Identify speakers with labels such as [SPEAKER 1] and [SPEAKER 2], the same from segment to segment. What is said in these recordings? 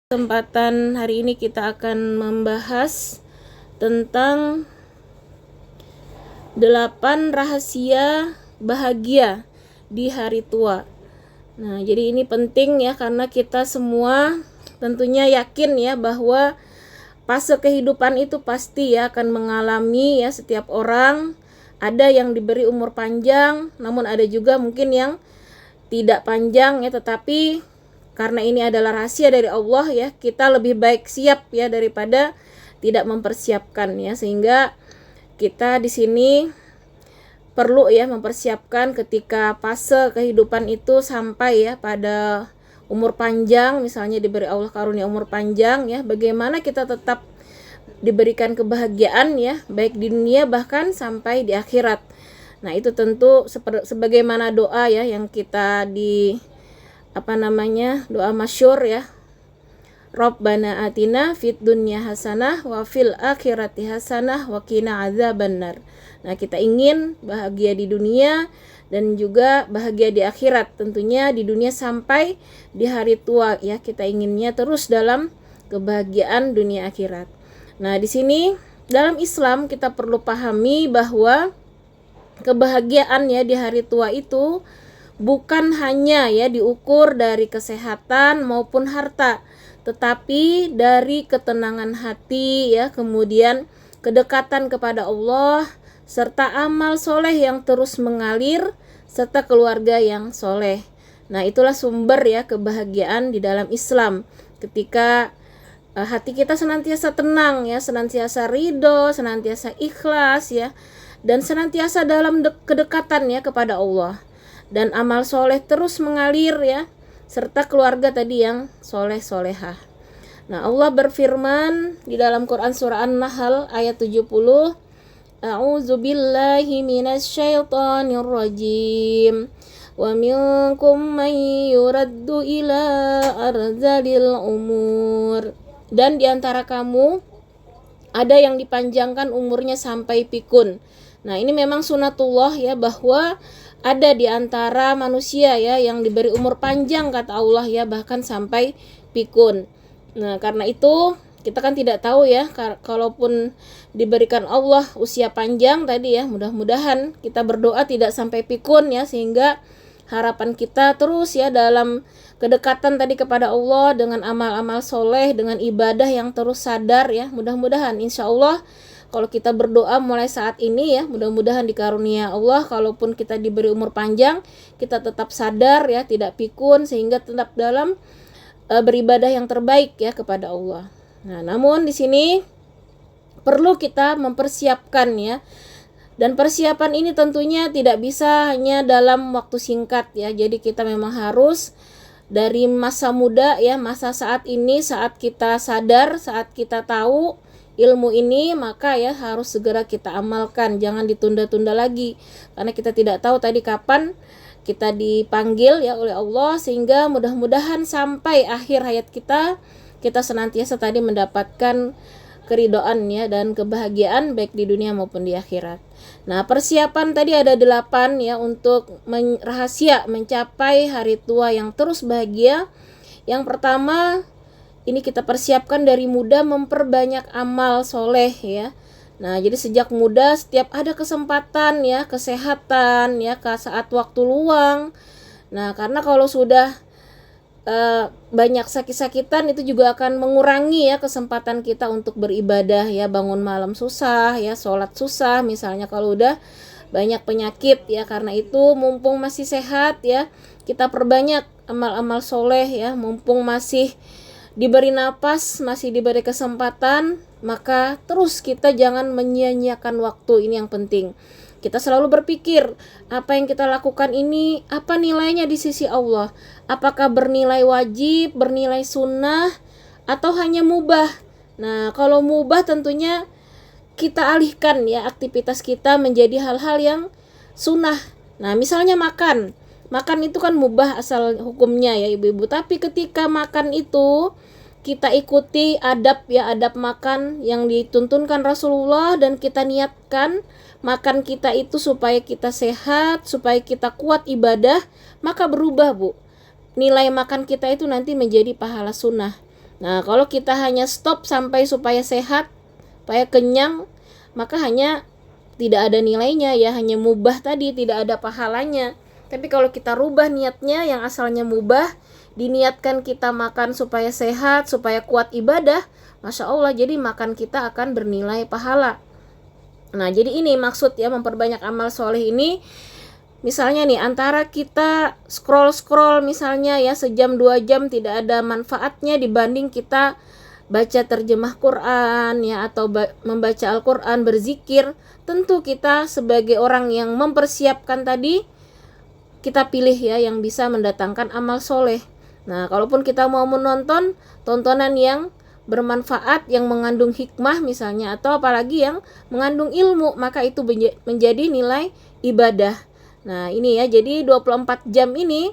[SPEAKER 1] Kesempatan hari ini kita akan membahas tentang 8 rahasia bahagia di hari tua. Nah, jadi ini penting ya, karena kita semua tentunya yakin ya bahwa fase kehidupan itu pasti ya akan mengalami ya, setiap orang ada yang diberi umur panjang, namun ada juga mungkin yang tidak panjang ya, tetapi karena ini adalah rahasia dari Allah ya, kita lebih baik siap ya daripada tidak mempersiapkan ya, sehingga kita di sini perlu ya mempersiapkan ketika fase kehidupan itu sampai ya pada umur panjang, misalnya diberi Allah karunia umur panjang ya, bagaimana kita tetap diberikan kebahagiaan ya, baik di dunia bahkan sampai di akhirat. Nah, itu tentu sebagaimana doa ya yang kita doa masyhur ya, Rabbana atina fid dunya hasanah wa fil akhirati hasanah wa qina adzabannar. Nah, kita ingin bahagia di dunia dan juga bahagia di akhirat, tentunya di dunia sampai di hari tua ya, kita inginnya terus dalam kebahagiaan dunia akhirat. Nah, di sini dalam Islam kita perlu pahami bahwa kebahagiaan ya di hari tua itu bukan hanya ya diukur dari kesehatan maupun harta, tetapi dari ketenangan hati ya, kemudian kedekatan kepada Allah, serta amal soleh yang terus mengalir, serta keluarga yang soleh. Nah, itulah sumber ya kebahagiaan di dalam Islam. Ketika hati kita senantiasa tenang ya, senantiasa ridho, senantiasa ikhlas ya, dan senantiasa dalam kedekatan ya kepada Allah, dan amal soleh terus mengalir ya, serta keluarga tadi yang soleh-solehah. Nah, Allah berfirman di dalam Quran surah An-Nahl ayat 70, A'udzubillahi minasyaitonir rajim. Wa minkum man yuraddu ila arzalil umur. Dan di antara kamu ada yang dipanjangkan umurnya sampai pikun. Nah, ini memang sunatullah ya, bahwa ada di antara manusia ya yang diberi umur panjang kata Allah ya, bahkan sampai pikun. Nah, karena itu kita kan tidak tahu ya, kalaupun diberikan Allah usia panjang tadi ya, mudah-mudahan kita berdoa tidak sampai pikun ya, sehingga harapan kita terus ya dalam kedekatan tadi kepada Allah dengan amal-amal soleh, dengan ibadah yang terus sadar ya. Mudah-mudahan insya Allah kalau kita berdoa mulai saat ini ya, mudah-mudahan dikarunia Allah, kalaupun kita diberi umur panjang, kita tetap sadar ya, tidak pikun, sehingga tetap dalam beribadah yang terbaik ya kepada Allah. Nah, namun di sini perlu kita mempersiapkan ya, dan persiapan ini tentunya tidak bisa hanya dalam waktu singkat ya. Jadi kita memang harus dari masa muda ya, masa saat ini, saat kita sadar, saat kita tahu ilmu ini, maka ya harus segera kita amalkan, jangan ditunda-tunda lagi, karena kita tidak tahu tadi kapan kita dipanggil ya oleh Allah, sehingga mudah-mudahan sampai akhir hayat kita senantiasa tadi mendapatkan keridhaan ya dan kebahagiaan baik di dunia maupun di akhirat. Nah, persiapan tadi ada 8 ya untuk rahasia mencapai hari tua yang terus bahagia. Yang pertama, ini kita persiapkan dari muda, memperbanyak amal soleh ya. Nah, jadi sejak muda setiap ada kesempatan ya, kesehatan ya, saat waktu luang. Nah, karena kalau sudah banyak sakit-sakitan, itu juga akan mengurangi ya kesempatan kita untuk beribadah ya, bangun malam susah ya, sholat susah misalnya kalau udah banyak penyakit ya. Karena itu mumpung masih sehat ya, kita perbanyak amal-amal soleh ya, mumpung masih diberi napas, masih diberi kesempatan, maka terus kita jangan menyia-nyiakan waktu. Ini yang penting. Kita selalu berpikir, apa yang kita lakukan ini, apa nilainya di sisi Allah? Apakah bernilai wajib, bernilai sunnah, atau hanya mubah? Nah, kalau mubah tentunya kita alihkan ya aktivitas kita menjadi hal-hal yang sunnah. Nah, misalnya makan itu kan mubah asal hukumnya ya ibu-ibu, tapi ketika makan itu kita ikuti adab ya, adab makan yang dituntunkan Rasulullah, dan kita niatkan makan kita itu supaya kita sehat, supaya kita kuat ibadah, maka berubah Bu. Nilai makan kita itu nanti menjadi pahala sunnah. Nah, kalau kita hanya stop sampai supaya sehat, supaya kenyang, maka hanya tidak ada nilainya ya, hanya mubah tadi, tidak ada pahalanya. Tapi kalau kita rubah niatnya yang asalnya mubah, diniatkan kita makan supaya sehat, supaya kuat ibadah, Masya Allah, jadi makan kita akan bernilai pahala. Nah, jadi ini maksud ya memperbanyak amal soleh ini. Misalnya nih, antara kita scroll misalnya ya sejam 2 jam tidak ada manfaatnya dibanding kita baca terjemah Quran ya, atau membaca Al-Quran, berzikir. Tentu kita sebagai orang yang mempersiapkan tadi, kita pilih ya yang bisa mendatangkan amal soleh. Nah, kalaupun kita mau menonton tontonan yang bermanfaat, yang mengandung hikmah misalnya, atau apalagi yang mengandung ilmu, maka itu menjadi nilai ibadah. Nah, ini ya, jadi 24 jam ini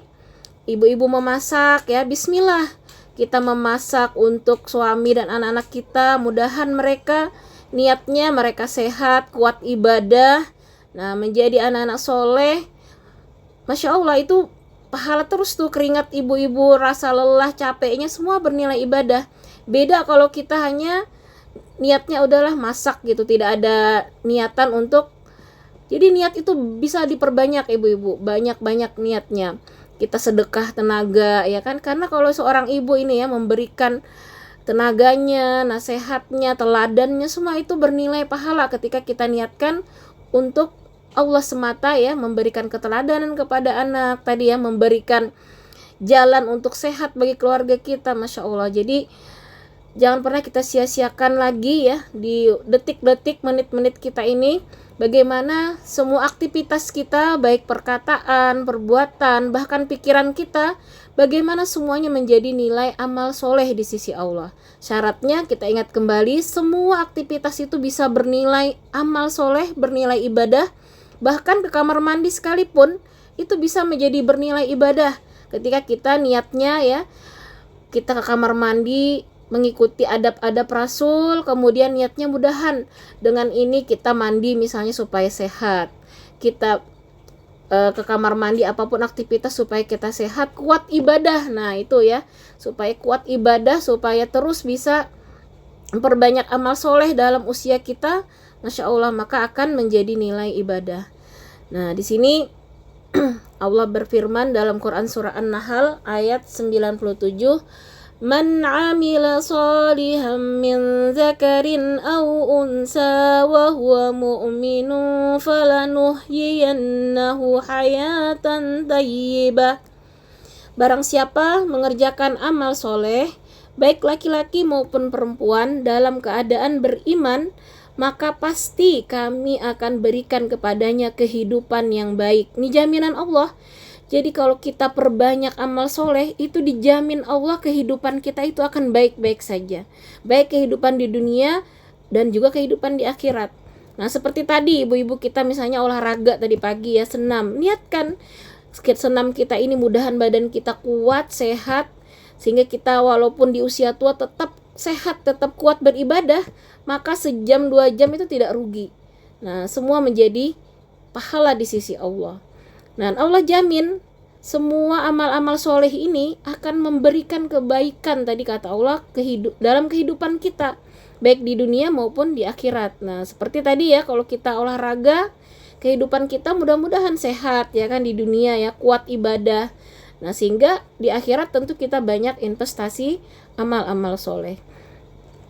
[SPEAKER 1] ibu-ibu memasak ya, bismillah. Kita memasak untuk suami dan anak-anak kita, mudahan mereka niatnya mereka sehat, kuat ibadah, nah menjadi anak-anak soleh. Masya Allah, itu pahala terus tuh, keringat ibu-ibu, rasa lelah, capeknya semua bernilai ibadah. Beda kalau kita hanya niatnya udahlah masak gitu, tidak ada niatan untuk, jadi niat itu bisa diperbanyak ibu-ibu, banyak-banyak niatnya. Kita sedekah tenaga ya kan, karena kalau seorang ibu ini ya memberikan tenaganya, nasihatnya, teladannya, semua itu bernilai pahala ketika kita niatkan untuk Allah semata ya, memberikan keteladanan kepada anak tadi ya, memberikan jalan untuk sehat bagi keluarga kita. Masya Allah, jadi jangan pernah kita sia-siakan lagi ya di detik-detik, menit-menit kita ini, bagaimana semua aktivitas kita, baik perkataan, perbuatan, bahkan pikiran kita, bagaimana semuanya menjadi nilai amal soleh di sisi Allah. Syaratnya kita ingat kembali, semua aktivitas itu bisa bernilai amal soleh, bernilai ibadah. Bahkan ke kamar mandi sekalipun itu bisa menjadi bernilai ibadah ketika kita niatnya ya, kita ke kamar mandi mengikuti adab-adab Rasul, kemudian niatnya mudahan dengan ini kita mandi misalnya supaya sehat, kita ke kamar mandi apapun aktivitas supaya kita sehat, kuat ibadah. Nah itu ya, supaya kuat ibadah, supaya terus bisa memperbanyak amal soleh dalam usia kita, Masya Allah, maka akan menjadi nilai ibadah. Nah di sini Allah berfirman dalam Quran surah An-Nahl ayat 97, Man amila salihan min zakarin aw unsa wa huwa mu'minun falanuhyiyannahu hayatan thayyibah. Barang siapa mengerjakan amal soleh, baik laki-laki maupun perempuan, dalam keadaan beriman, maka pasti kami akan berikan kepadanya kehidupan yang baik. Ini jaminan Allah. Jadi kalau kita perbanyak amal soleh, itu dijamin Allah kehidupan kita itu akan baik-baik saja. Baik kehidupan di dunia dan juga kehidupan di akhirat. Nah seperti tadi ibu-ibu kita misalnya olahraga tadi pagi ya, senam. Niatkan senam kita ini mudahan badan kita kuat, sehat, sehingga kita walaupun di usia tua tetap sehat, tetap kuat beribadah. Maka sejam 2 jam itu tidak rugi. Nah semua menjadi pahala di sisi Allah. Dan Allah jamin semua amal-amal soleh ini akan memberikan kebaikan tadi kata Allah dalam kehidupan kita, baik di dunia maupun di akhirat. Nah seperti tadi ya, kalau kita olahraga, kehidupan kita mudah-mudahan sehat ya kan, di dunia ya kuat ibadah. Nah sehingga di akhirat tentu kita banyak investasi amal-amal soleh.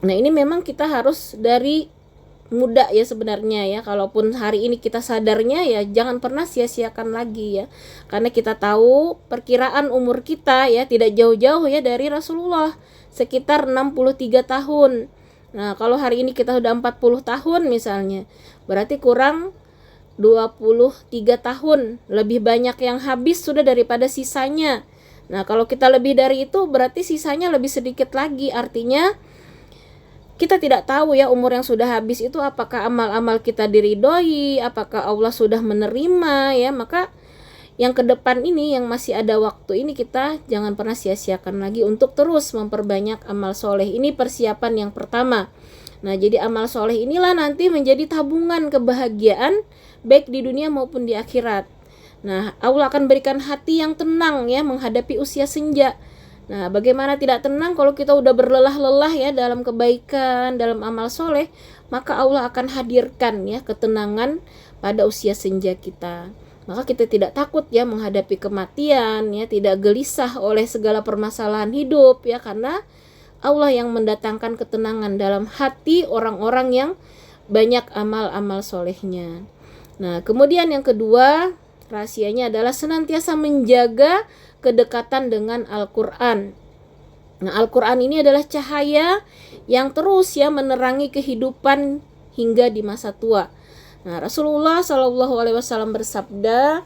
[SPEAKER 1] Nah ini memang kita harus dari muda ya sebenarnya ya. Kalaupun hari ini kita sadarnya ya, jangan pernah sia-siakan lagi ya, karena kita tahu perkiraan umur kita ya tidak jauh-jauh ya dari Rasulullah, sekitar 63 tahun. Nah kalau hari ini kita udah 40 tahun misalnya, berarti kurang 23 tahun, lebih banyak yang habis sudah daripada sisanya. Nah kalau kita lebih dari itu, berarti sisanya lebih sedikit lagi. Artinya kita tidak tahu ya umur yang sudah habis itu apakah amal-amal kita diridhoi, apakah Allah sudah menerima ya. Maka yang ke depan ini, yang masih ada waktu ini, kita jangan pernah sia-siakan lagi untuk terus memperbanyak amal soleh. Ini persiapan yang pertama. Nah jadi amal soleh inilah nanti menjadi tabungan kebahagiaan baik di dunia maupun di akhirat. Nah Allah akan berikan hati yang tenang ya menghadapi usia senja. Nah, bagaimana tidak tenang kalau kita udah berlelah-lelah ya dalam kebaikan, dalam amal soleh, maka Allah akan hadirkan ya ketenangan pada usia senja kita. Maka kita tidak takut ya menghadapi kematian ya, tidak gelisah oleh segala permasalahan hidup ya, karena Allah yang mendatangkan ketenangan dalam hati orang-orang yang banyak amal-amal solehnya. Nah, kemudian yang kedua, rahasianya adalah senantiasa menjaga kedekatan dengan Al-Quran. Nah, Al-Quran ini adalah cahaya yang terus ya menerangi kehidupan hingga di masa tua. Nah, Rasulullah SAW bersabda,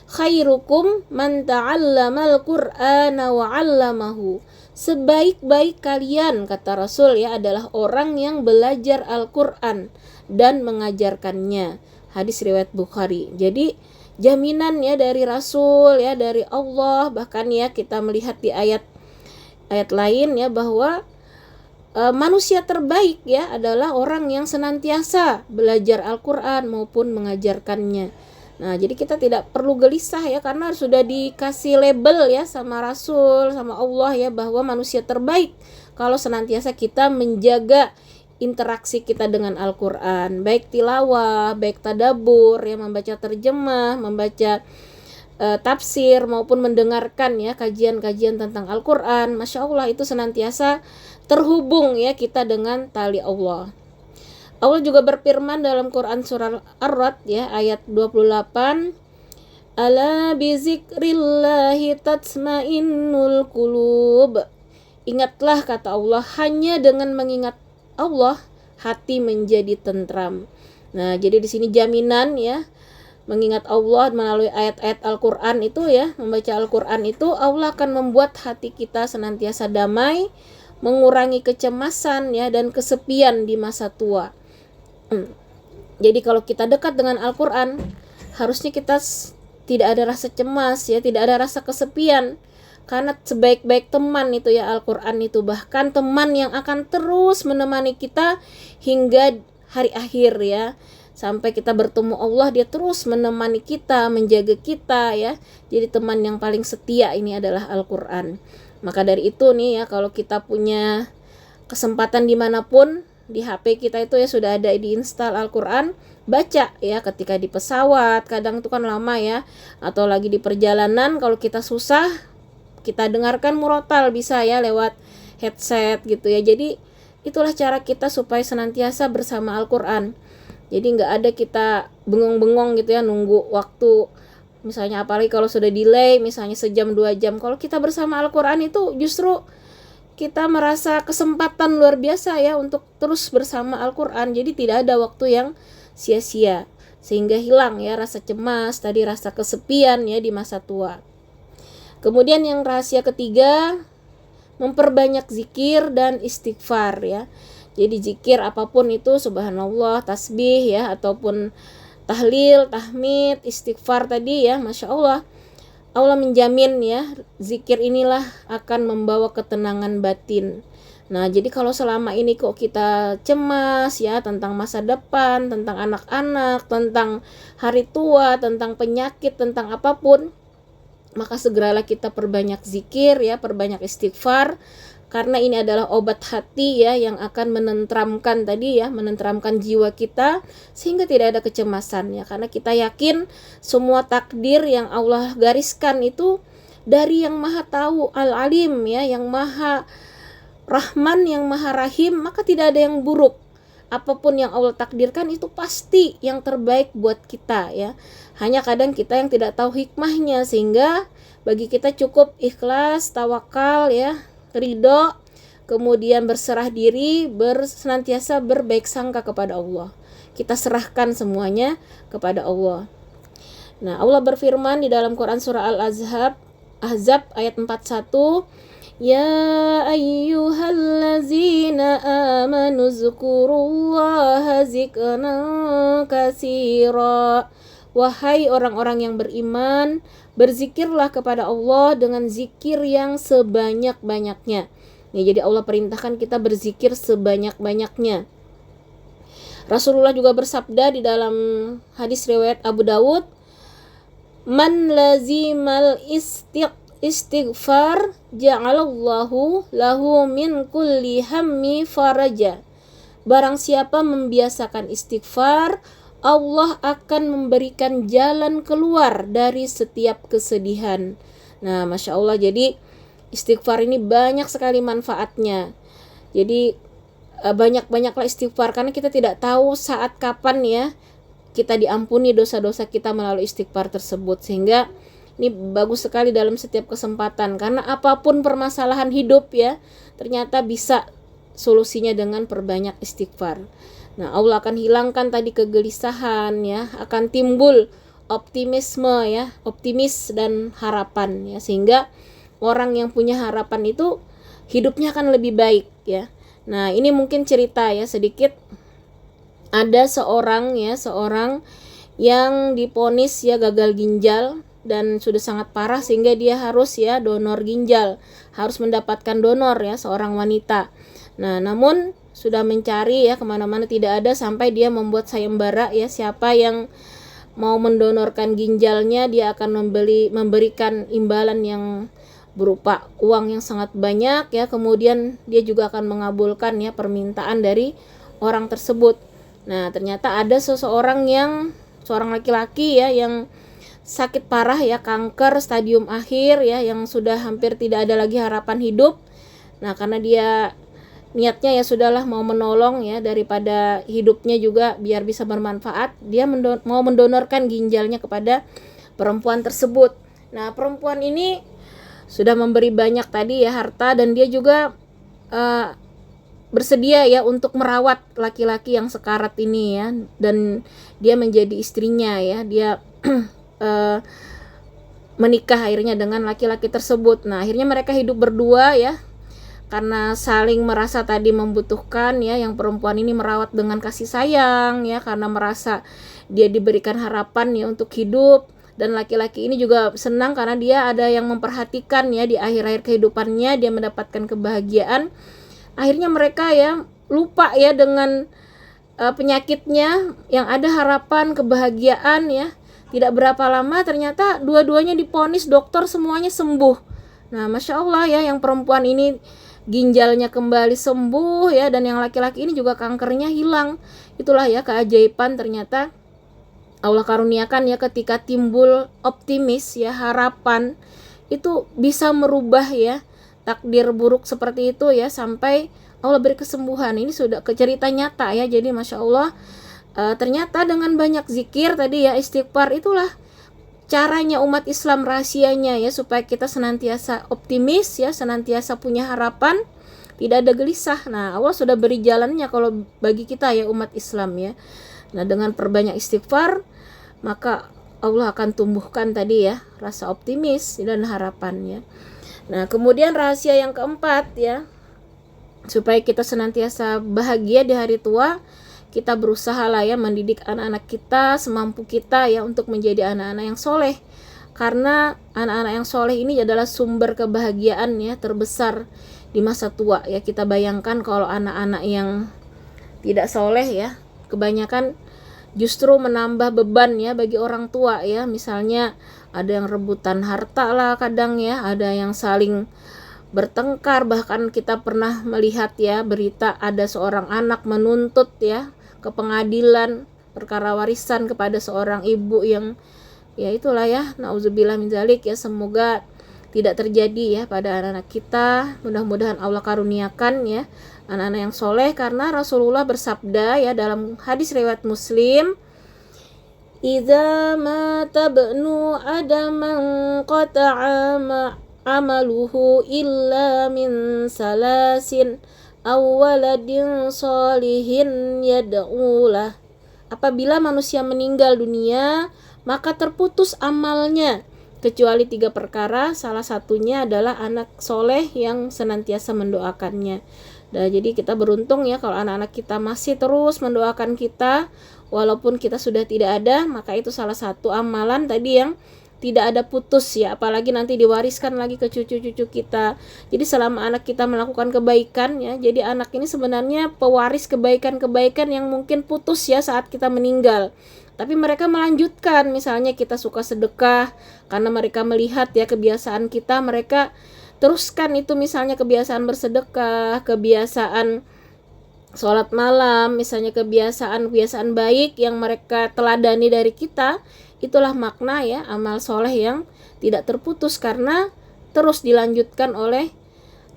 [SPEAKER 1] khairukum man ta'allamal Qur'ana wa 'allamahu. Sebaik-baik kalian, kata Rasul ya, adalah orang yang belajar Al-Quran dan mengajarkannya. Hadis riwayat Bukhari. Jadi jaminan ya dari Rasul ya, dari Allah, bahkan ya kita melihat di ayat lain ya bahwa manusia terbaik ya adalah orang yang senantiasa belajar Al-Quran maupun mengajarkannya. Nah, jadi kita tidak perlu gelisah ya, karena sudah dikasih label ya sama Rasul, sama Allah ya, bahwa manusia terbaik kalau senantiasa kita menjaga interaksi kita dengan Al-Quran, baik tilawah, baik tadabbur ya, membaca terjemah, membaca tafsir maupun mendengarkan ya kajian-kajian tentang Al-Quran. Masya Allah, itu senantiasa terhubung ya kita dengan tali Allah. Allah juga berfirman dalam Quran surah Ar-Ra'd ya ayat 28, ala bizikrillahi tatmainnul qulub. Ingatlah, kata Allah, hanya dengan mengingat Allah hati menjadi tentram. Nah, jadi di sini jaminan ya, mengingat Allah melalui ayat-ayat Al-Quran itu ya, membaca Al-Quran itu Allah akan membuat hati kita senantiasa damai, mengurangi kecemasan ya dan kesepian di masa tua. Jadi kalau kita dekat dengan Al-Quran, harusnya kita tidak ada rasa cemas ya, tidak ada rasa kesepian, karena sebaik-baik teman itu ya Al-Quran itu, bahkan teman yang akan terus menemani kita hingga hari akhir ya, sampai kita bertemu Allah, dia terus menemani kita, menjaga kita ya. Jadi teman yang paling setia ini adalah Al-Quran. Maka dari itu nih ya, kalau kita punya kesempatan dimanapun, di HP kita itu ya sudah ada diinstal Al-Quran, baca ya ketika di pesawat, kadang itu kan lama ya, atau lagi di perjalanan kalau kita susah, kita dengarkan murotal bisa ya lewat headset gitu ya. Jadi itulah cara kita supaya senantiasa bersama Al-Quran. Jadi nggak ada kita bengong-bengong gitu ya nunggu waktu, misalnya apalagi kalau sudah delay misalnya sejam 2 jam. Kalau kita bersama Al-Quran itu justru kita merasa kesempatan luar biasa ya untuk terus bersama Al-Quran. Jadi tidak ada waktu yang sia-sia, sehingga hilang ya rasa cemas tadi, rasa kesepian ya di masa tua. Kemudian yang rahasia ketiga, memperbanyak zikir dan istighfar ya. Jadi zikir apapun itu, subhanallah, tasbih ya, ataupun tahlil, tahmid, istighfar tadi ya, Masya Allah. Allah menjamin ya, zikir inilah akan membawa ketenangan batin. Nah, jadi kalau selama ini kok kita cemas ya tentang masa depan, tentang anak-anak, tentang hari tua, tentang penyakit, tentang apapun, maka segeralah kita perbanyak zikir ya, perbanyak istighfar, karena ini adalah obat hati ya yang akan menentramkan tadi ya, menentramkan jiwa kita sehingga tidak ada kecemasan ya, karena kita yakin semua takdir yang Allah gariskan itu dari yang Maha Tahu, Al-Alim ya, yang Maha Rahman, yang Maha Rahim, maka tidak ada yang buruk. Apapun yang Allah takdirkan itu pasti yang terbaik buat kita ya. Hanya kadang kita yang tidak tahu hikmahnya, sehingga bagi kita cukup ikhlas, tawakal ya, ridho, kemudian berserah diri, senantiasa berbaik sangka kepada Allah. Kita serahkan semuanya kepada Allah. Nah, Allah berfirman di dalam Quran surah Al-Ahzab ayat 41, ya ayyuhallazina amanu zkurullaha zikran katsira. Wahai orang-orang yang beriman, berzikirlah kepada Allah dengan zikir yang sebanyak-banyaknya. Ya, jadi Allah perintahkan kita berzikir sebanyak-banyaknya. Rasulullah juga bersabda di dalam hadis riwayat Abu Dawud, man lazimal istighfar ja'alallahu lahu min kulli hammi faraja. Barang siapa membiasakan istighfar, Allah akan memberikan jalan keluar dari setiap kesedihan. Nah, Masya Allah, jadi istighfar ini banyak sekali manfaatnya. Jadi banyak-banyaklah istighfar, karena kita tidak tahu saat kapan ya kita diampuni dosa-dosa kita melalui istighfar tersebut. Sehingga ini bagus sekali dalam setiap kesempatan, karena apapun permasalahan hidup ya, ternyata bisa solusinya dengan perbanyak istighfar. Nah, Allah akan hilangkan tadi kegelisahan ya, akan timbul optimisme ya, optimis dan harapan ya, sehingga orang yang punya harapan itu hidupnya akan lebih baik ya. Nah, ini mungkin cerita ya sedikit. Ada seorang yang diponis ya gagal ginjal dan sudah sangat parah, sehingga dia harus ya donor ginjal, harus mendapatkan donor ya, seorang wanita. Nah, namun sudah mencari ya kemana-mana tidak ada, sampai dia membuat sayembara ya, siapa yang mau mendonorkan ginjalnya dia akan memberikan imbalan yang berupa uang yang sangat banyak ya, kemudian dia juga akan mengabulkan ya permintaan dari orang tersebut. Nah, ternyata ada seorang laki-laki ya yang sakit parah ya, kanker stadium akhir ya, yang sudah hampir tidak ada lagi harapan hidup. Nah, karena dia niatnya ya sudahlah mau menolong ya, daripada hidupnya juga biar bisa bermanfaat, dia mau mendonorkan ginjalnya kepada perempuan tersebut. Nah, perempuan ini sudah memberi banyak tadi ya harta, dan dia juga bersedia ya untuk merawat laki-laki yang sekarat ini ya, dan dia menjadi istrinya ya, dia menikah akhirnya dengan laki-laki tersebut. Nah, akhirnya mereka hidup berdua ya, karena saling merasa tadi membutuhkan ya, yang perempuan ini merawat dengan kasih sayang ya, karena merasa dia diberikan harapan ya untuk hidup, dan laki-laki ini juga senang karena dia ada yang memperhatikan ya, di akhir-akhir kehidupannya dia mendapatkan kebahagiaan. Akhirnya mereka ya lupa ya dengan penyakitnya, yang ada harapan kebahagiaan ya. Tidak berapa lama ternyata dua-duanya diponis dokter semuanya sembuh. Nah, Masya Allah ya, yang perempuan ini ginjalnya kembali sembuh ya, dan yang laki-laki ini juga kankernya hilang. Itulah ya keajaiban, ternyata Allah karuniakan ya, ketika timbul optimis ya, harapan itu bisa merubah ya takdir buruk seperti itu ya, sampai Allah beri kesembuhan. Ini sudah cerita nyata ya. Jadi Masya Allah, ternyata dengan banyak zikir tadi ya, istighfar, itulah caranya umat Islam, rahasianya ya, supaya kita senantiasa optimis ya, senantiasa punya harapan, tidak ada gelisah. Nah, Allah sudah beri jalannya kalau bagi kita ya umat Islam ya. Nah, dengan perbanyak istighfar, maka Allah akan tumbuhkan tadi ya rasa optimis dan harapan ya. Nah, kemudian rahasia yang keempat ya, supaya kita senantiasa bahagia di hari tua, kita berusaha lah ya mendidik anak-anak kita semampu kita ya, untuk menjadi anak-anak yang soleh. Karena anak-anak yang soleh ini adalah sumber kebahagiaan ya terbesar di masa tua ya. Kita bayangkan kalau anak-anak yang tidak soleh ya, kebanyakan justru menambah beban ya bagi orang tua ya. Misalnya ada yang rebutan harta lah kadang ya, ada yang saling bertengkar. Bahkan kita pernah melihat ya berita, ada seorang anak menuntut ya ke pengadilan perkara warisan kepada seorang ibu yang ya itulah ya, nauzubillah min dzalik ya. Semoga tidak terjadi ya pada anak-anak kita. Mudah-mudahan Allah karuniakan ya anak-anak yang soleh, karena Rasulullah bersabda ya dalam hadis riwayat Muslim, idza mata bnu adaman qata'a amaluhu illa min salasin awaladin solihin yad'ulah. Apabila manusia meninggal dunia, maka terputus amalnya kecuali 3 perkara, salah satunya adalah anak soleh yang senantiasa mendoakannya. Nah, jadi kita beruntung ya kalau anak-anak kita masih terus mendoakan kita walaupun kita sudah tidak ada. Maka itu salah satu amalan tadi yang tidak ada putus ya, apalagi nanti diwariskan lagi ke cucu-cucu kita. Jadi selama anak kita melakukan kebaikan ya, jadi anak ini sebenarnya pewaris kebaikan-kebaikan yang mungkin putus ya saat kita meninggal. Tapi mereka melanjutkan, misalnya kita suka sedekah karena mereka melihat ya kebiasaan kita, mereka teruskan itu, misalnya kebiasaan bersedekah, kebiasaan sholat malam, misalnya kebiasaan baik yang mereka teladani dari kita. Itulah makna ya amal soleh yang tidak terputus karena terus dilanjutkan oleh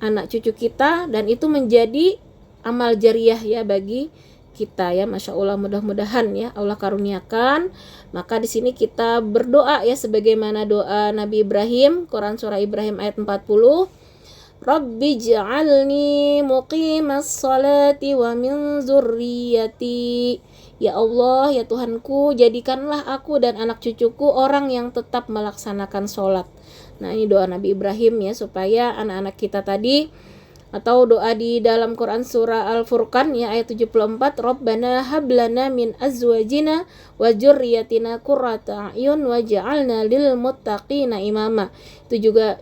[SPEAKER 1] anak cucu kita, dan itu menjadi amal jariah ya bagi kita ya. Masya Allah, mudah-mudahan ya Allah karuniakan. Maka di sini kita berdoa ya sebagaimana doa Nabi Ibrahim, Quran surah Ibrahim ayat 40. Rabbi ja'alni muqimas salati wa min zurriyati. Ya Allah, ya Tuhanku, jadikanlah aku dan anak cucuku orang yang tetap melaksanakan sholat. Nah, ini doa Nabi Ibrahim ya, supaya anak-anak kita tadi, atau doa di dalam Quran surah Al-Furqan ya ayat 74, Rabbana hablana min azwajina wa dzurriyyatina qurrata a'yun waj'alna lil muttaqina imama. Itu juga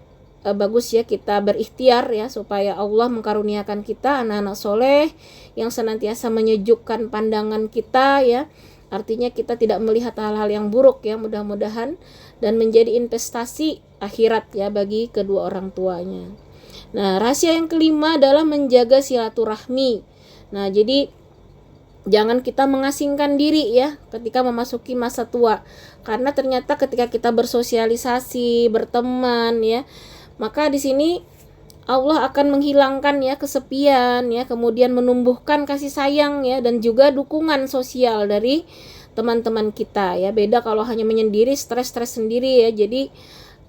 [SPEAKER 1] bagus ya kita berikhtiar ya supaya Allah mengkaruniakan kita anak-anak soleh yang senantiasa menyejukkan pandangan kita ya. Artinya kita tidak melihat hal-hal yang buruk ya, mudah-mudahan, dan menjadi investasi akhirat ya bagi kedua orang tuanya. Nah, rahasia yang kelima adalah menjaga silaturahmi. Nah, jadi jangan kita mengasingkan diri ya ketika memasuki masa tua. Karena ternyata ketika kita bersosialisasi, berteman ya, maka di sini Allah akan menghilangkan ya kesepian ya, kemudian menumbuhkan kasih sayang ya, dan juga dukungan sosial dari teman-teman kita ya. Beda kalau hanya menyendiri, stres-stres sendiri ya. Jadi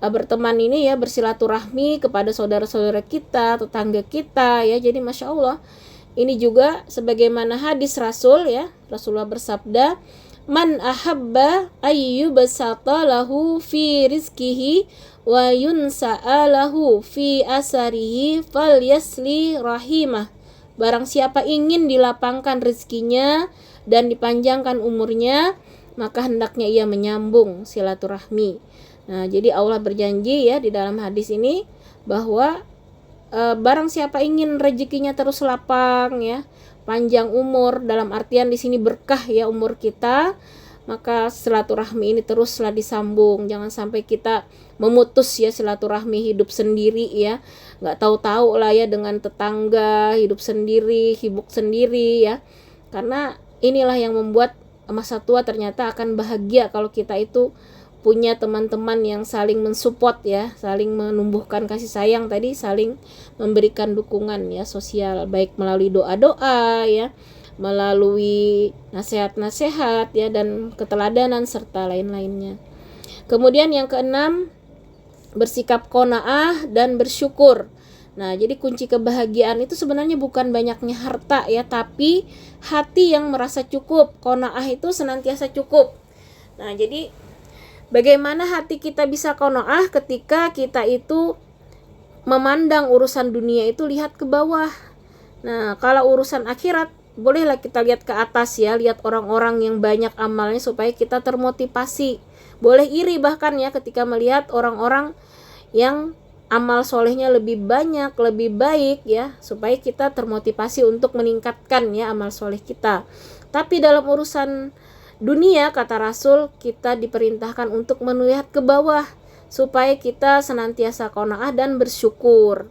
[SPEAKER 1] berteman ini ya, bersilaturahmi kepada saudara-saudara kita, tetangga kita ya. Jadi Masya Allah, ini juga sebagaimana hadis Rasul ya, Rasulullah bersabda, man ahabba ayyubsata lahu fi rizkihi wa yunsa'alahu fi asarihi falyasli rahimah. Barang siapa ingin dilapangkan rezekinya dan dipanjangkan umurnya, maka hendaknya ia menyambung silaturahmi. Nah, jadi Allah berjanji ya di dalam hadis ini bahwa barang siapa ingin rezekinya terus lapang ya, panjang umur, dalam artian di sini berkah ya umur kita, maka silaturahmi ini teruslah disambung. Jangan sampai kita memutus ya silaturahmi, hidup sendiri ya, nggak tahu-tahu lah ya dengan tetangga, hidup sendiri, sibuk sendiri ya. Karena inilah yang membuat masa tua ternyata akan bahagia kalau kita itu punya teman-teman yang saling mensupport ya, saling menumbuhkan kasih sayang tadi, saling memberikan dukungan ya sosial, baik melalui doa-doa ya, melalui nasihat-nasihat ya, dan keteladanan serta lain-lainnya. Kemudian yang keenam, bersikap qanaah dan bersyukur. Nah, jadi kunci kebahagiaan itu sebenarnya bukan banyaknya harta ya, tapi hati yang merasa cukup. Qanaah itu senantiasa cukup. Nah, jadi bagaimana hati kita bisa qanaah ketika kita itu memandang urusan dunia itu lihat ke bawah. Nah, kalau urusan akhirat bolehlah kita lihat ke atas ya, lihat orang-orang yang banyak amalnya supaya kita termotivasi. Boleh iri bahkan ya ketika melihat orang-orang yang amal solehnya lebih banyak, lebih baik ya, supaya kita termotivasi untuk meningkatkan ya amal soleh kita. Tapi dalam urusan dunia, kata Rasul, kita diperintahkan untuk melihat ke bawah supaya kita senantiasa qanaah dan bersyukur.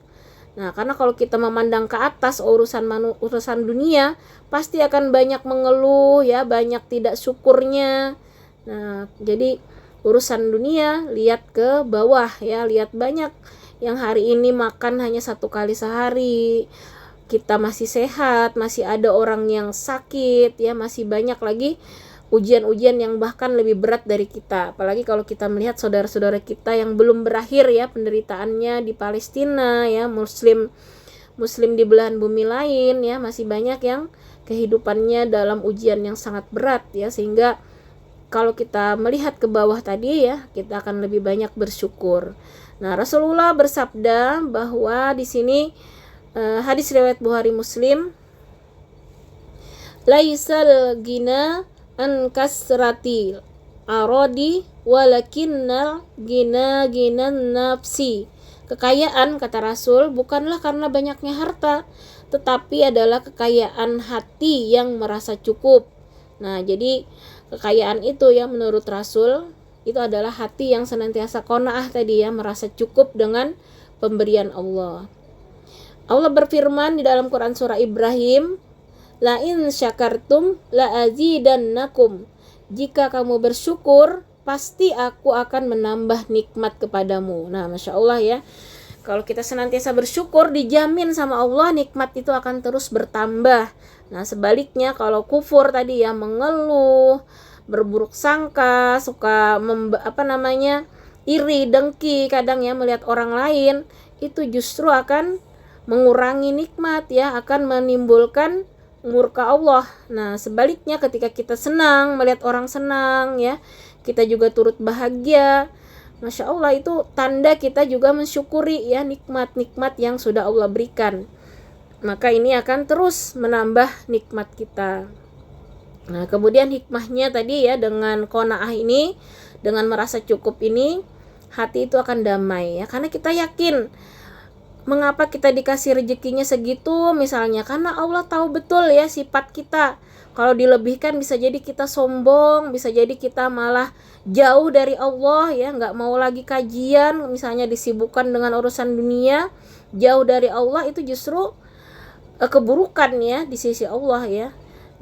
[SPEAKER 1] Nah, karena kalau kita memandang ke atas urusan dunia, pasti akan banyak mengeluh ya, banyak tidak syukurnya. Nah, jadi urusan dunia lihat ke bawah ya, lihat banyak yang hari ini makan hanya 1 kali sehari, kita masih sehat, masih ada orang yang sakit ya, masih banyak lagi ujian-ujian yang bahkan lebih berat dari kita. Apalagi kalau kita melihat saudara-saudara kita yang belum berakhir ya penderitaannya di Palestina ya, muslim di belahan bumi lain ya, masih banyak yang kehidupannya dalam ujian yang sangat berat ya, sehingga kalau kita melihat ke bawah tadi ya, kita akan lebih banyak bersyukur. Nah, Rasulullah bersabda bahwa di sini hadis riwayat Bukhari Muslim, laisal gina an kasratil aradi walakinnal ginan nafsi. Kekayaan, kata Rasul, bukanlah karena banyaknya harta, tetapi adalah kekayaan hati yang merasa cukup. Nah, jadi kekayaan itu ya menurut Rasul itu adalah hati yang senantiasa qanaah tadi ya, merasa cukup dengan pemberian Allah. Allah berfirman di dalam Quran surah Ibrahim, la in syakartum la azidannakum. Jika kamu bersyukur, pasti aku akan menambah nikmat kepadamu. Nah, Masya Allah ya. Kalau kita senantiasa bersyukur, dijamin sama Allah nikmat itu akan terus bertambah. Nah, sebaliknya kalau kufur tadi ya, mengeluh, berburuk sangka, suka iri, dengki kadang ya melihat orang lain, itu justru akan mengurangi nikmat ya, akan menimbulkan murka Allah. Nah, sebaliknya ketika kita senang melihat orang senang ya, kita juga turut bahagia. Masya Allah, itu tanda kita juga mensyukuri ya nikmat-nikmat yang sudah Allah berikan. Maka ini akan terus menambah nikmat kita. Nah, kemudian hikmahnya tadi ya, dengan qanaah ini, dengan merasa cukup ini, hati itu akan damai ya, karena kita yakin mengapa kita dikasih rezekinya segitu misalnya, karena Allah tahu betul ya sifat kita. Kalau dilebihkan bisa jadi kita sombong, bisa jadi kita malah jauh dari Allah ya, nggak mau lagi kajian, misalnya disibukkan dengan urusan dunia, jauh dari Allah, itu justru keburukan ya di sisi Allah ya.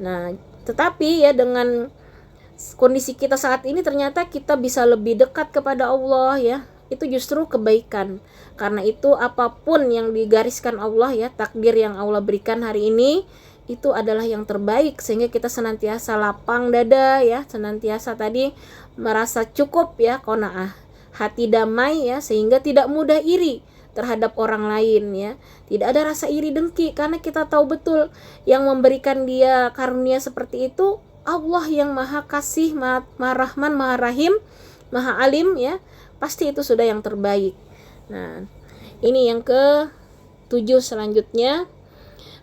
[SPEAKER 1] Nah, tetapi ya dengan kondisi kita saat ini ternyata kita bisa lebih dekat kepada Allah ya, itu justru kebaikan. Karena itu apapun yang digariskan Allah ya, takdir yang Allah berikan hari ini, itu adalah yang terbaik, sehingga kita senantiasa lapang dada ya, senantiasa tadi merasa cukup ya, qanaah, hati damai ya, sehingga tidak mudah iri terhadap orang lain ya, tidak ada rasa iri dengki, karena kita tahu betul yang memberikan dia karunia seperti itu Allah yang maha kasih, maha rahman, maha rahim, maha alim ya, pasti itu sudah yang terbaik. Nah, ini yang ke-7 selanjutnya,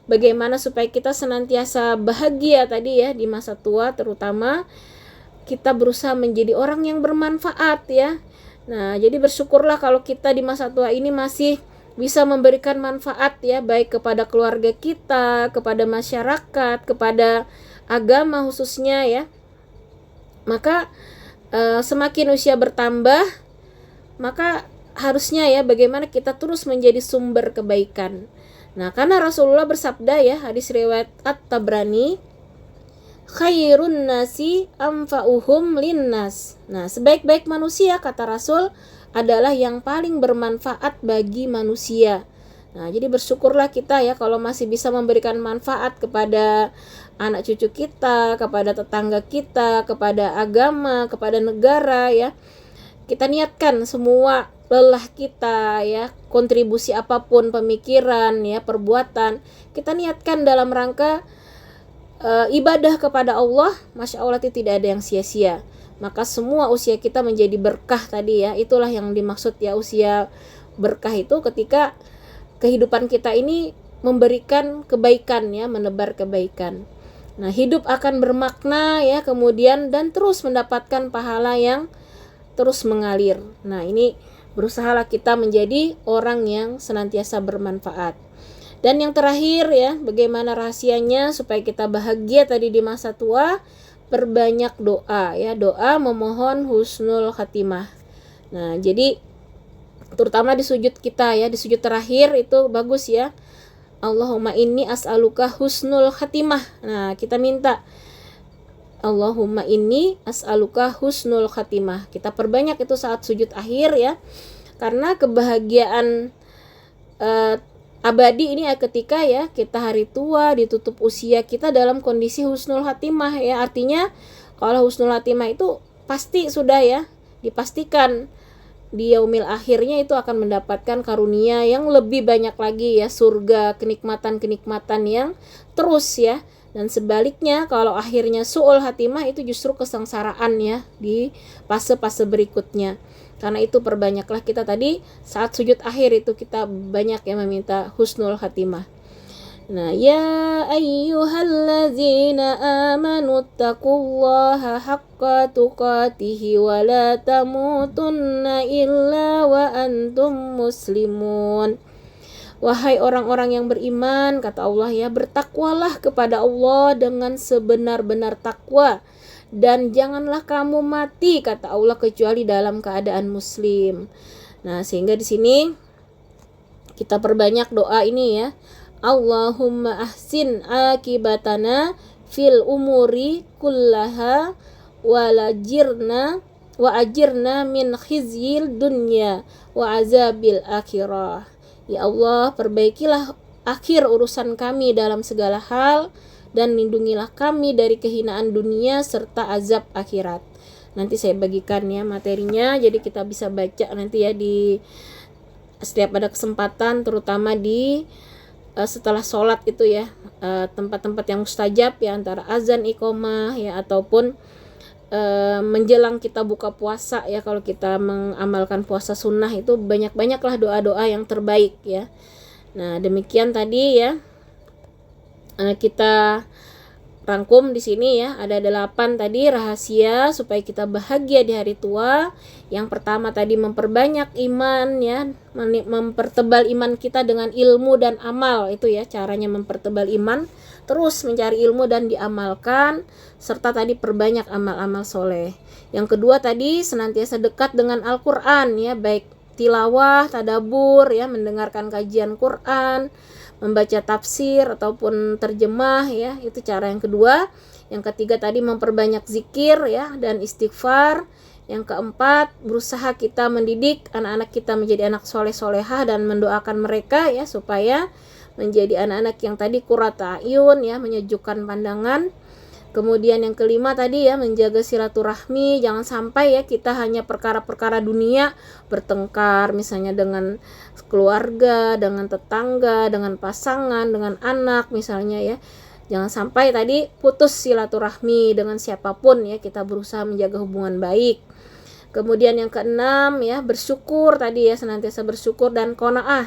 [SPEAKER 1] bagaimana supaya kita senantiasa bahagia tadi ya di masa tua, terutama kita berusaha menjadi orang yang bermanfaat ya. Nah, jadi bersyukurlah kalau kita di masa tua ini masih bisa memberikan manfaat ya, baik kepada keluarga kita, kepada masyarakat, kepada agama khususnya ya. Maka semakin usia bertambah, maka harusnya ya bagaimana kita terus menjadi sumber kebaikan. Nah, karena Rasulullah bersabda ya, hadis riwayat At-Tabrani, khairun nasi anfa'uhum linnas. Nah, sebaik-baik manusia, kata Rasul, adalah yang paling bermanfaat bagi manusia. Nah, jadi bersyukurlah kita ya kalau masih bisa memberikan manfaat kepada anak cucu kita, kepada tetangga kita, kepada agama, kepada negara ya. Kita niatkan semua lelah kita ya, kontribusi apapun, pemikiran ya, perbuatan, kita niatkan dalam rangka ibadah kepada Allah. Masya Allah, itu tidak ada yang sia-sia. Maka semua usia kita menjadi berkah tadi ya, itulah yang dimaksud ya, usia berkah itu ketika kehidupan kita ini memberikan kebaikan ya, menebar kebaikan. Nah, hidup akan bermakna ya, kemudian dan terus mendapatkan pahala yang terus mengalir. Nah, ini berusahalah kita menjadi orang yang senantiasa bermanfaat. Dan yang terakhir ya, bagaimana rahasianya supaya kita bahagia tadi di masa tua? Perbanyak doa ya, doa memohon husnul khatimah. Nah, jadi terutama di sujud kita ya, di sujud terakhir itu bagus ya. Allahumma inni as'aluka husnul khatimah. Nah, kita minta Allahumma inni as'aluka husnul khatimah. Kita perbanyak itu saat sujud akhir ya. Karena kebahagiaan abadi ini ketika ya kita hari tua, ditutup usia kita dalam kondisi husnul khatimah ya. Artinya kalau husnul khatimah itu pasti sudah ya, dipastikan di yaumil akhirnya itu akan mendapatkan karunia yang lebih banyak lagi ya, surga, kenikmatan-kenikmatan yang terus ya. Dan sebaliknya kalau akhirnya su'ul khatimah itu justru kesengsaraan ya di fase-fase berikutnya. Karena itu perbanyaklah kita tadi saat sujud akhir itu kita banyak yang meminta husnul khatimah. Nah, ya ayyuhallazina amanu taqullaha haqqa tuqatihi wa la tamutunna illa wa antum muslimun. Wahai orang-orang yang beriman, kata Allah ya, bertakwalah kepada Allah dengan sebenar-benar takwa, dan janganlah kamu mati, kata Allah, kecuali dalam keadaan muslim. Nah, sehingga di sini kita perbanyak doa ini ya. Allahumma ahsin akibatana fil umuri kullaha wa ajirna min khizyil dunya wa azabil akhirah. Ya Allah, perbaikilah akhir urusan kami dalam segala hal, dan lindungilah kami dari kehinaan dunia serta azab akhirat. Nanti saya bagikan ya materinya, jadi kita bisa baca nanti ya di setiap ada kesempatan, terutama di setelah sholat itu ya, tempat-tempat yang mustajab ya, antara azan, iqomah ya, ataupun menjelang kita buka puasa ya. Kalau kita mengamalkan puasa sunnah itu banyak-banyaklah doa-doa yang terbaik ya. Nah, demikian tadi ya, kita rangkum di sini ya. Ada 8 tadi rahasia supaya kita bahagia di hari tua. Yang pertama tadi memperbanyak iman ya, mempertebal iman kita dengan ilmu dan amal. Itu ya caranya mempertebal iman, terus mencari ilmu dan diamalkan, serta tadi perbanyak amal-amal soleh. Yang kedua tadi senantiasa dekat dengan Al-Quran ya, baik tilawah, tadabur ya, mendengarkan kajian Quran, membaca tafsir ataupun terjemah ya, itu cara yang kedua. Yang ketiga tadi memperbanyak zikir ya dan istighfar. Yang keempat, berusaha kita mendidik anak-anak kita menjadi anak soleh-solehah dan mendoakan mereka ya supaya menjadi anak-anak yang tadi qurrata a'yun ya, menyejukkan pandangan. Kemudian yang kelima tadi ya, menjaga silaturahmi. Jangan sampai ya kita hanya perkara-perkara dunia bertengkar, misalnya dengan keluarga, dengan tetangga, dengan pasangan, dengan anak misalnya ya. Jangan sampai tadi putus silaturahmi dengan siapapun ya, kita berusaha menjaga hubungan baik. Kemudian yang keenam ya, bersyukur tadi ya, senantiasa bersyukur dan qanaah.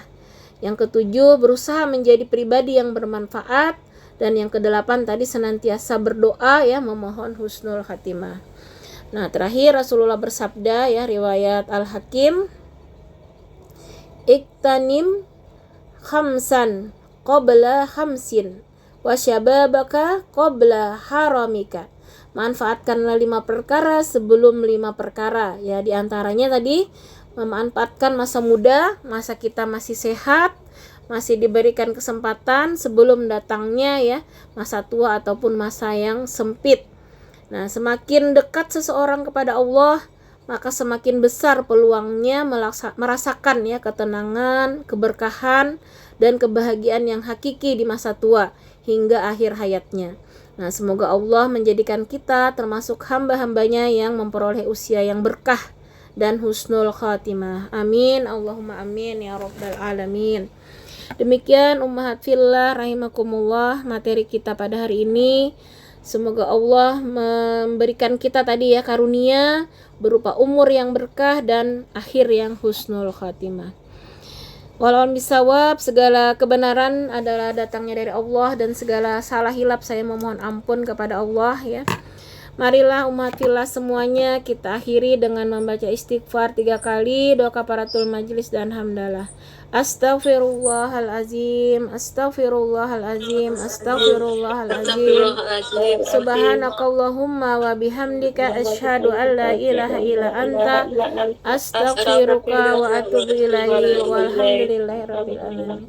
[SPEAKER 1] Yang ketujuh, berusaha menjadi pribadi yang bermanfaat. Dan yang kedelapan tadi senantiasa berdoa ya, memohon husnul khatimah. Nah, terakhir Rasulullah bersabda ya, riwayat Al-Hakim, iktanim khamsan qabla khamsin wa syababaka qabla haramika. Manfaatkanlah 5 perkara sebelum 5 perkara ya, diantaranya tadi memanfaatkan masa muda, masa kita masih sehat, masih diberikan kesempatan sebelum datangnya ya masa tua ataupun masa yang sempit. Nah, semakin dekat seseorang kepada Allah, maka semakin besar peluangnya merasakan ya ketenangan, keberkahan, dan kebahagiaan yang hakiki di masa tua hingga akhir hayatnya. Nah, semoga Allah menjadikan kita termasuk hamba-hambanya yang memperoleh usia yang berkah dan husnul khatimah. Amin, Allahumma amin ya rabbal alamin. Demikian ummahat fillah rahimakumullah, materi kita pada hari ini. Semoga Allah memberikan kita tadi ya karunia berupa umur yang berkah dan akhir yang husnul khatimah. Walau bisawab, segala kebenaran adalah datangnya dari Allah, dan segala salah hilap saya memohon ampun kepada Allah ya. Marilah umat fillah semuanya kita akhiri dengan membaca istighfar 3 kali, doa kafaratul majlis dan hamdalah. Astaghfirullahalazim, astaghfirullahalazim, astaghfirullahalazim. Subhanakallahumma wa bihamdika asyhadu an la ilaha illa anta astaghfiruka wa atubu ilaihi walhamdulillahirabbil alamin.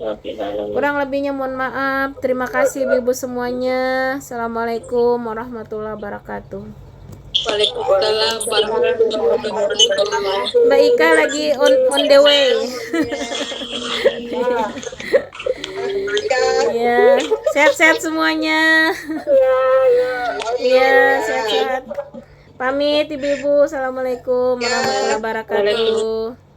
[SPEAKER 1] Kurang lebihnya mohon maaf. Terima kasih Ibu semuanya. Assalamualaikum warahmatullahi wabarakatuh.
[SPEAKER 2] Waalaikumsalam warahmatullahi wabarakatuh.
[SPEAKER 1] Mbak Ika lagi on the way. Ya, sehat-sehat semuanya. Iya, sehat-sehat. Pamit Ibu-ibu. Assalamualaikum warahmatullahi wabarakatuh.